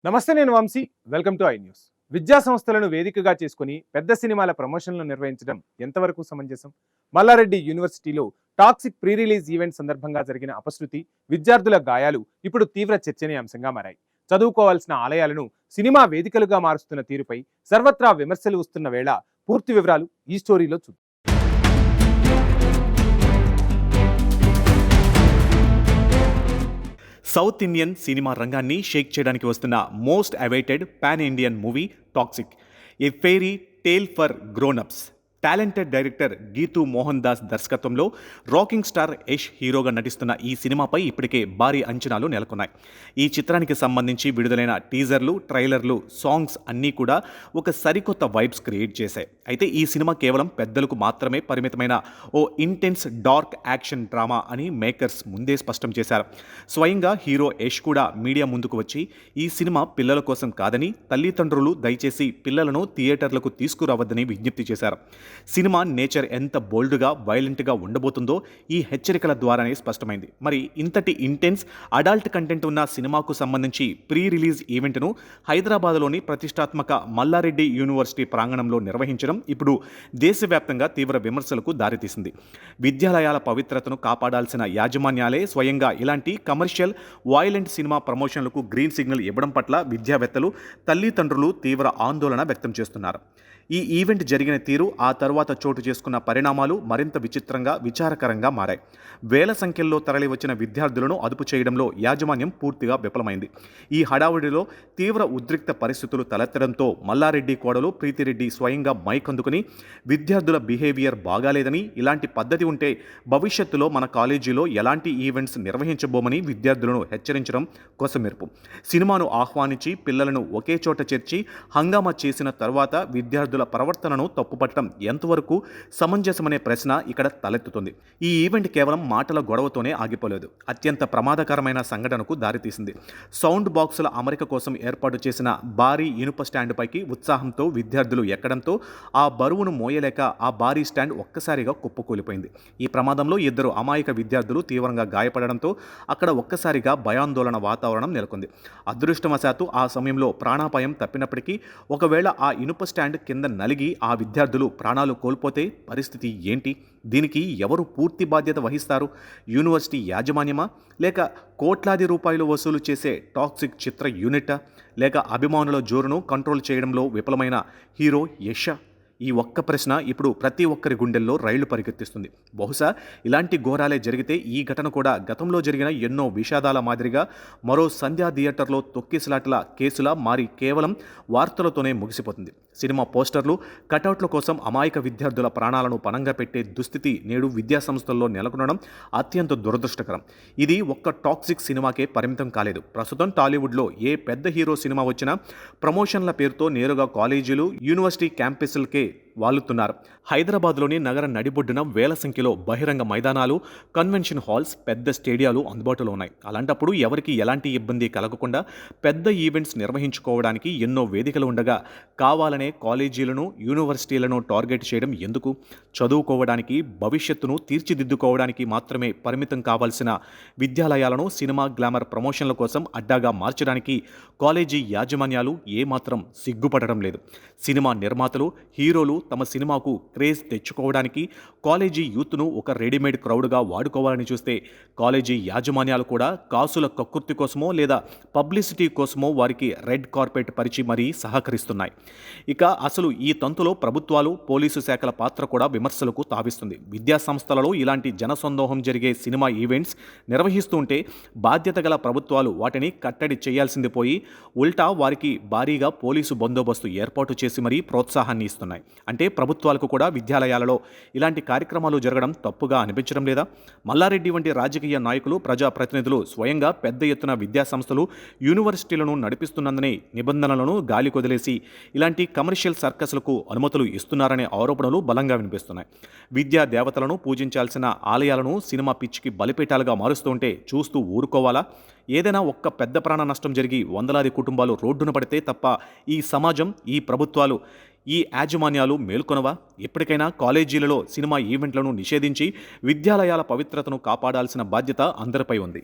నమస్తే, నేను Vamshi. Welcome to iNews. విద్యా సంస్థలను వేదికగా చేసుకుని పెద్ద సినిమాల ప్రమోషన్లు నిర్వహించడం ఎంతవరకు సమంజసం? మల్లారెడ్డి యూనివర్సిటీలో టాక్సిక్ ప్రీ రిలీజ్ ఈవెంట్ సందర్భంగా జరిగిన అపశృతి, విద్యార్థుల గాయాలు ఇప్పుడు తీవ్ర చర్చనీయాంశంగా మారాయి. చదువుకోవాల్సిన ఆలయాలను సినిమా వేదికలుగా మారుస్తున్న తీరుపై సర్వత్రా విమర్శలు వస్తున్న వేళ పూర్తి వివరాలు ఈ స్టోరీలో చూద్దాం. సౌత్ ఇండియన్ సినిమా రంగాన్ని షేక్ చేయడానికి వస్తున్న most awaited pan Indian movie Toxic, a fairy tale for grownups. Talented director Geetu Mohan Das దర్శకత్వంలో రాకింగ్ స్టార్ యష్ హీరోగా నటిస్తున్న ఈ సినిమాపై ఇప్పటికే భారీ అంచనాలు నెలకొన్నాయి. ఈ చిత్రానికి సంబంధించి విడుదలైన టీజర్లు, ట్రైలర్లు, సాంగ్స్ అన్నీ కూడా ఒక సరికొత్త వైబ్స్ క్రియేట్ చేశాయి. అయితే ఈ సినిమా కేవలం పెద్దలకు మాత్రమే పరిమితమైన ఓ ఇంటెన్స్ డార్క్ యాక్షన్ డ్రామా అని మేకర్స్ ముందే స్పష్టం చేశారు. స్వయంగా హీరో యష్ కూడా మీడియా ముందుకు వచ్చి ఈ సినిమా పిల్లల కోసం కాదని, తల్లిదండ్రులు దయచేసి పిల్లలను థియేటర్లకు తీసుకురావద్దని విజ్ఞప్తి చేశారు. సినిమా నేచర్ ఎంత బోల్డ్గా, వైలెంట్గా ఉండబోతుందో ఈ హెచ్చరికల ద్వారానే స్పష్టమైంది. మరి ఇంతటి ఇంటెన్స్ అడల్ట్ కంటెంట్ ఉన్న సినిమాకు సంబంధించి ప్రీ రిలీజ్ ఈవెంట్ను హైదరాబాద్లోని ప్రతిష్టాత్మక మల్లారెడ్డి యూనివర్సిటీ ప్రాంగణంలో నిర్వహించడం ఇప్పుడు దేశవ్యాప్తంగా తీవ్ర విమర్శలకు దారితీసింది. విద్యాలయాల పవిత్రతను కాపాడాల్సిన యాజమాన్యాలే స్వయంగా ఇలాంటి కమర్షియల్, వాయిలెంట్ సినిమా ప్రమోషన్లకు గ్రీన్ సిగ్నల్ ఇవ్వడం పట్ల విద్యావేత్తలు, తల్లిదండ్రులు తీవ్ర ఆందోళన వ్యక్తం చేస్తున్నారు. ఈ ఈవెంట్ జరిగిన తీరు, ఆ తర్వాత చోటు చేసుకున్న పరిణామాలు మరింత విచిత్రంగా, విచారకరంగా మారాయి. వేల సంఖ్యల్లో తరలి వచ్చిన విద్యార్థులను అదుపు చేయడంలో యాజమాన్యం పూర్తిగా విఫలమైంది. ఈ హడావుడిలో తీవ్ర ఉద్రిక్త పరిస్థితులు తలెత్తడంతో మల్లారెడ్డి కోడలు ప్రీతిరెడ్డి స్వయంగా మైక్ అందుకుని విద్యార్థుల బిహేవియర్ బాగాలేదని, ఇలాంటి పద్ధతి ఉంటే భవిష్యత్తులో మన కాలేజీలో ఎలాంటి ఈవెంట్స్ నిర్వహించబోమని విద్యార్థులను హెచ్చరించడం కొసమెరుపు. సినిమాను ఆహ్వానించి పిల్లలను ఒకే చోట చేర్చి హంగామా చేసిన తర్వాత విద్యార్థుల ప్రవర్తనను తప్పుపట్టడం ఎంతవరకు సమంజసమనే ప్రశ్న ఇక్కడ తలెత్తుతుంది. ఈ ఈవెంట్ కేవలం మాటల గొడవతోనే ఆగిపోలేదు. అత్యంత ప్రమాదకరమైన సంఘటనకు దారితీసింది. సౌండ్ బాక్సుల అమరిక కోసం ఏర్పాటు చేసిన భారీ ఇనుప స్టాండ్ పైకి ఉత్సాహంతో విద్యార్థులు ఎక్కడంతో ఆ బరువును మోయలేక ఆ భారీ స్టాండ్ ఒక్కసారిగా కుప్పకూలిపోయింది. ఈ ప్రమాదంలో 2 అమాయక విద్యార్థులు తీవ్రంగా గాయపడడంతో అక్కడ ఒక్కసారిగా భయాందోళన వాతావరణం నెలకొంది. అదృష్టవశాత్తు ఆ సమయంలో ప్రాణాపాయం తప్పినప్పటికీ ఒకవేళ ఆ ఇనుప స్టాండ్ కింద నలిగి ఆ విద్యార్థులు ప్రాణాలు కోల్పోతే పరిస్థితి ఏంటి? దీనికి ఎవరు పూర్తి బాధ్యత వహిస్తారు? యూనివర్సిటీ యాజమాన్యమా, లేక కోట్లాది రూపాయలు వసూలు చేసే టాక్సిక్ చిత్ర యూనిట్టా, లేక అభిమానుల జోరును కంట్రోల్ చేయడంలో విఫలమైన హీరో యష్? ఈ ఒక్క ప్రశ్న ఇప్పుడు ప్రతి ఒక్కరి గుండెల్లో రైళ్లు పరిగెత్తిస్తుంది. బహుశా ఇలాంటి ఘోరాలే జరిగితే ఈ ఘటన కూడా గతంలో జరిగిన ఎన్నో విషాదాల మాదిరిగా మరో సంధ్యా థియేటర్లో తొక్కిసలాటల కేసులా మారి కేవలం వార్తలతోనే ముగిసిపోతుంది. సినిమా పోస్టర్లు, కటౌట్ల కోసం అమాయక విద్యార్థుల ప్రాణాలను పణంగా పెట్టే దుస్థితి నేడు విద్యాసంస్థల్లో నెలకొనడం అత్యంత దురదృష్టకరం. ఇది ఒక్క టాక్సిక్ సినిమాకే పరిమితం కాలేదు. ప్రస్తుతం టాలీవుడ్లో ఏ పెద్ద హీరో సినిమా వచ్చినా ప్రమోషన్ల పేరుతో నేరుగా కాలేజీలు, యూనివర్సిటీ క్యాంపస్లకే వాలుతున్నారు. హైదరాబాద్లోని నగర నడిబొడ్డున వేల సంఖ్యలో బహిరంగ మైదానాలు, కన్వెన్షన్ హాల్స్, పెద్ద స్టేడియాలు అందుబాటులో ఉన్నాయి. అలాంటప్పుడు ఎవరికి ఎలాంటి ఇబ్బంది కలగకుండా పెద్ద ఈవెంట్స్ నిర్వహించుకోవడానికి ఎన్నో వేదికలు ఉండగా కావాలనే కాలేజీలను, యూనివర్సిటీలను టార్గెట్ చేయడం ఎందుకు? చదువుకోవడానికి, భవిష్యత్తును తీర్చిదిద్దుకోవడానికి మాత్రమే పరిమితం కావాల్సిన విద్యాలయాలను సినిమా, గ్లామర్ ప్రమోషన్ల కోసం అడ్డాగా మార్చడానికి కాలేజీ యాజమాన్యాలు ఏమాత్రం సిగ్గుపడడం లేదు. సినిమా నిర్మాతలు, హీరోలు తమ సినిమాకు క్రేజ్ తెచ్చుకోవడానికి కాలేజీ యూత్ను ఒక రెడీమేడ్ క్రౌడ్గా వాడుకోవాలని చూస్తే కాలేజీ యాజమాన్యాలు కూడా కాసుల కక్కుర్తి కోసమో లేదా పబ్లిసిటీ కోసమో వారికి రెడ్ కార్పెట్ పరిచి మరీ సహకరిస్తున్నాయి. ఇక అసలు ఈ తంతులో ప్రభుత్వాలు, పోలీసు శాఖల పాత్ర కూడా విమర్శలకు తావిస్తుంది. విద్యా సంస్థలలో ఇలాంటి జనసందోహం జరిగే సినిమా ఈవెంట్స్ నిర్వహిస్తుంటే బాధ్యత గల ప్రభుత్వాలు వాటిని కట్టడి చేయాల్సింది పోయి ఉల్టా వారికి భారీగా పోలీసు బందోబస్తు ఏర్పాటు చేసి మరీ ప్రోత్సాహాన్ని ఇస్తున్నాయి. అంటే ప్రభుత్వాలకు కూడా విద్యాలయాలలో ఇలాంటి కార్యక్రమాలు జరగడం తప్పుగా అనిపించడం లేదా? మల్లారెడ్డి వంటి రాజకీయ నాయకులు, ప్రజాప్రతినిధులు స్వయంగా పెద్ద ఎత్తున విద్యాసంస్థలు, యూనివర్సిటీలను నడిపిస్తున్నందునే నిబంధనలను గాలి కొదిలేసి ఇలాంటి కమర్షియల్ సర్కస్లకు అనుమతులు ఇస్తున్నారనే ఆరోపణలు బలంగా వినిపిస్తున్నాయి. విద్యా దేవతలను పూజించాల్సిన ఆలయాలను సినిమా పిచ్చికి బలిపీఠాలుగా మారుస్తుంటే చూస్తూ ఊరుకోవాలా? ఏదైనా ఒక్క పెద్ద ప్రాణ నష్టం జరిగి వందలాది కుటుంబాలు రోడ్డున పడితే తప్ప ఈ సమాజం, ఈ ప్రభుత్వాలు, ఈ యాజమాన్యాలు మేల్కొనవా? ఎప్పటికైనా కాలేజీలలో సినిమా ఈవెంట్లను నిషేధించి విద్యాలయాల పవిత్రతను కాపాడాల్సిన బాధ్యత అందరిపై ఉంది.